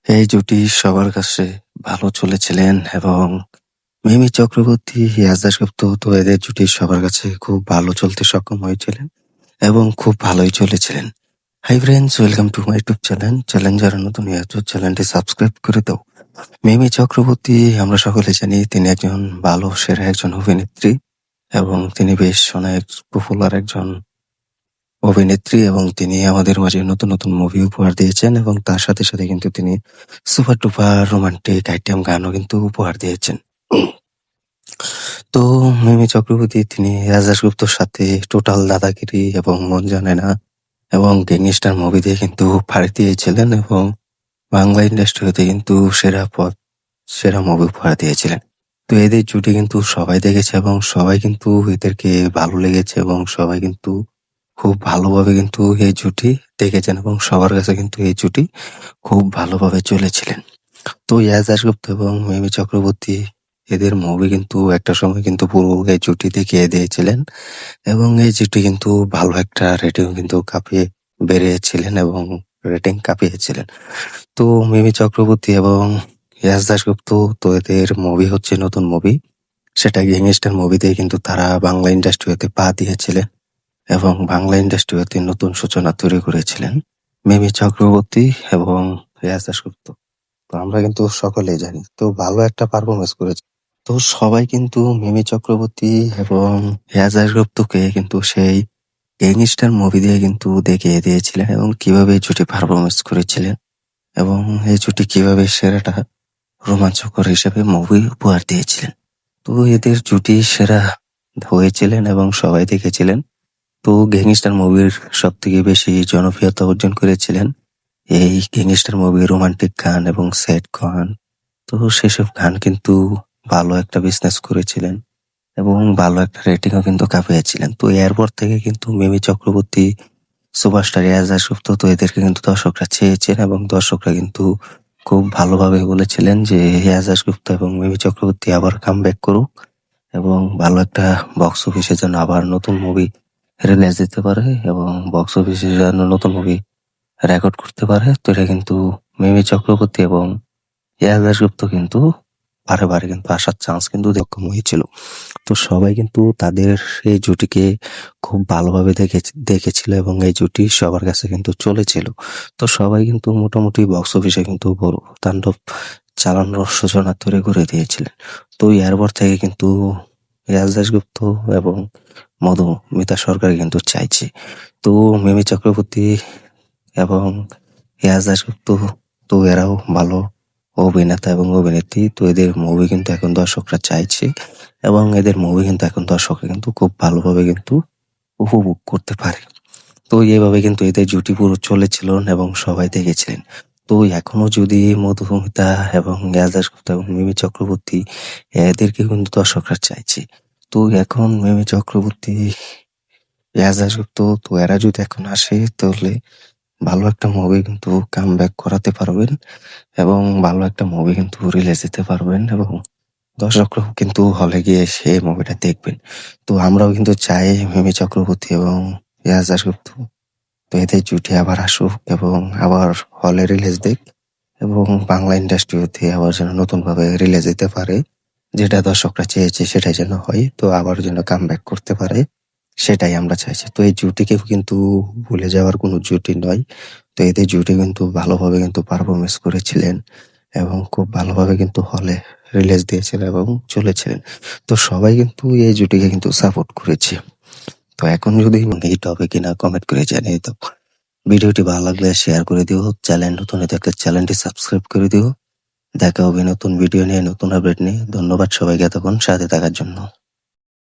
এই জুটি সবার কাছে ভালো চলেছিলেন এবং মিমি চক্রবর্তী, ইয়াসদাস গুপ্ত তো এদের জুটি সবার কাছে খুব ভালো চলতে সক্ষম হয়েছিলেন এবং খুব ভালোই চলেছিলেন। Hi friends, welcome to my YouTube channel. Channel যারা নতুন হয়েছে চ্যানেলটি সাবস্ক্রাইব করে দাও। মিমি চক্রবর্তী আমরা সকলে জানি তিনি একজন ভালো সেরা একজন অভিনেত্রী এবং তিনি বেশ অনেক পপুলার একজন অভিনেত্রী এবং তিনি আমাদের মাঝে নতুন নতুন মুভি উপহার দিয়েছেন এবং তার সাথে সাথে কিন্তু তিনি সুপার ডুপার রোমান্টিক আইটেম গানও কিন্তু উপহার দিয়েছেন। তো মিমি চক্রবর্তী তিনি রাজেশ গুপ্তর সাথে টোটাল দাদাগিরি এবং মন জানে না এবং গ্যাংস্টার মুভি দিয়ে কিন্তু ফাড়ি দিয়েছিলেন এবং বাংলা ইন্ডাস্ট্রিতে কিন্তু সেরা মুভি উপহার দিয়েছিলেন। তো এদের জুটি কিন্তু সবাই দেখেছে এবং সবাই কিন্তু এদেরকে ভালো লেগেছে এবং সবাই কিন্তু খুব ভালোভাবে কিন্তু এই জুটি দেখেছেন এবং সবার কাছে কিন্তু এই জুটি খুব ভালোভাবে চলেছিলেন। তো ইয়াস দাশগুপ্ত এবং মিমি চক্রবর্তী এদের মুভি কিন্তু একটা সময় কিন্তু পুরো এই জুটি দেখিয়ে দিয়েছিলেন এবং এই জুটি কিন্তু ভালো একটা রেটিং কিন্তু বেরিয়েছিলেন এবং রেটিং কাঁপিয়েছিলেন। তো মিমি চক্রবর্তী এবং ইয়াস দাশগুপ্ত তো এদের মুভি হচ্ছে নতুন মুভি, সেটা গ্যাংস্টার মুভি দিয়ে কিন্তু তারা বাংলা ইন্ডাস্ট্রিতে পা দিয়েছিলেন এবং বাংলা ইন্ডাস্ট্রিতে নতুন সূচনা তৈরি করেছিলেন মিমি চক্রবর্তী এবং ইয়াস দাশগুপ্ত। তো আমরা কিন্তু সকলেই জানি তো ভালো একটা পারফরমেন্স করেছে। তো সবাই কিন্তু মিমি চক্রবর্তী এবং ইয়াস দাশগুপ্তকে কিন্তু সেই গ্যাংস্টার মুভি দিয়ে কিন্তু দেখিয়ে দিয়েছিলেন এবং কিভাবে এই জুটি পারফরমেন্স করেছিলেন এবং এই জুটি কিভাবে সেরাটা রোমাঞ্চকর হিসেবে মুভি উপহার দিয়েছিলেন। তো এদের জুটি সেরা হয়েছিলেন এবং সবাই দেখেছিলেন। তো গ্যাংস্টার মুভির সব থেকে বেশি জনপ্রিয়তা অর্জন করেছিলেন এই গ্যাংস্টার মুভি রোমান্টিক গান এবং স্যাড গান। তো সেসব গান কিন্তু ভালো একটা বিজনেস করেছিলেন এবং ভালো একটা রেটিংও কিন্তু কাঁপিয়েছিলেন। তো এরপর থেকে কিন্তু মিমি চক্রবর্তী, সুপারস্টার ইয়াস গুপ্ত তো এদেরকে কিন্তু দর্শকরা চেয়েছেন এবং দর্শকরা কিন্তু খুব ভালোভাবে বলেছিলেন যে ইয়াস গুপ্ত এবং মিমি চক্রবর্তী আবার কামব্যাক করুক এবং ভালো একটা বক্স অফিসে যেন আবার নতুন মুভি রিলিজ দিতে পারে এবং বক্স অফিসে যেন নতুন মুভি রেকর্ড করতে পারে। তো এটা কিন্তু মিমি চক্রবর্তী এবং ইয়াস দাশগুপ্ত কিন্তু বারে কিন্তু আসার চান্স কিন্তু সক্ষম হয়েছিল। তো সবাই কিন্তু তাদের এই জুটিকে খুব ভালোভাবে দেখেছিল এবং এই জুটি সবার কাছে কিন্তু চলেছিল। তো সবাই কিন্তু মোটামুটি বক্স অফিসে কিন্তু বড় তাণ্ডব চালানোর সূচনা তৈরি করে দিয়েছিলেন। তো এরপর থেকে কিন্তু ইয়াস দাশগুপ্ত এবং মধুমিতা সরকার কিন্তু চাইছে তো মিমি চক্রবর্তী এবং ইয়াস দাশগুপ্ত তো এরাও ভালো অভিনেতা এবং অভিনেত্রী। তো এদের মুভি কিন্তু এখন দর্শকরা চাইছে এবং এদের মুভি কিন্তু এখন দর্শকরা কিন্তু খুব ভালোভাবে কিন্তু উপভোগ করতে পারে। তো এইভাবে কিন্তু এদের জুটি পুরো চলেছিল এবং সবাই দেখেছিলেন। তো এখনো যদি মধুমিতা এবং ইয়াস দাশগুপ্ত এবং মিমি চক্রবর্তী এদেরকে কিন্তু দর্শকরা চাইছে। তো এখন মিমি চক্রবর্তী, ইয়াস দাশগুপ্ত তো এরা যদি এখন আসে তাহলে ভালো একটা মুভি কিন্তু কামব্যাক করাতে পারবেন এবং ভালো একটা মুভি কিন্তু রিলিজ দিতে পারবেন এবং দর্শকরাও কিন্তু হলে গিয়ে সেই মুভিটা দেখবেন। তো আমরাও কিন্তু চাই মিমি চক্রবর্তী এবং ইয়াস দাশগুপ্ত তো এদের জুটি আবার আসুক এবং আবার হলে রিলিজ দিক এবং বাংলা ইন্ডাস্ট্রিতে আবার যেন নতুন ভাবে রিলিজ দিতে পারে, যেটা দর্শকরা চেয়েছে সেটাই যেন হয়। তো আবার যেন কামব্যাক করতে পারে সেটাই আমরা চাইছি। তো এই জুটিকেও কিন্তু ভুলে যাওয়ার কোনো জুটি নয়। তো এদের জুটি কিন্তু ভালোভাবে কিন্তু পারফরমেন্স করেছিলেন এবং খুব ভালোভাবে কিন্তু হলে রিলিজ দিয়েছিলেন এবং চলেছিলেন। তো সবাই কিন্তু এই জুটিকে কিন্তু সাপোর্ট করেছে। তো এখন যদি হিট হবে কিনা কমেন্ট করে জানিয়ে দাও। ভিডিওটি ভালো লাগলে শেয়ার করে দিও, চ্যানেল নতুন হয়ে থাকলে চ্যানেলটি সাবস্ক্রাইব করে দিও। দেখা হবে নতুন ভিডিও নিয়ে, নতুন আপডেট নিয়ে। ধন্যবাদ সবাইকে এতক্ষণ সাথে থাকার জন্য।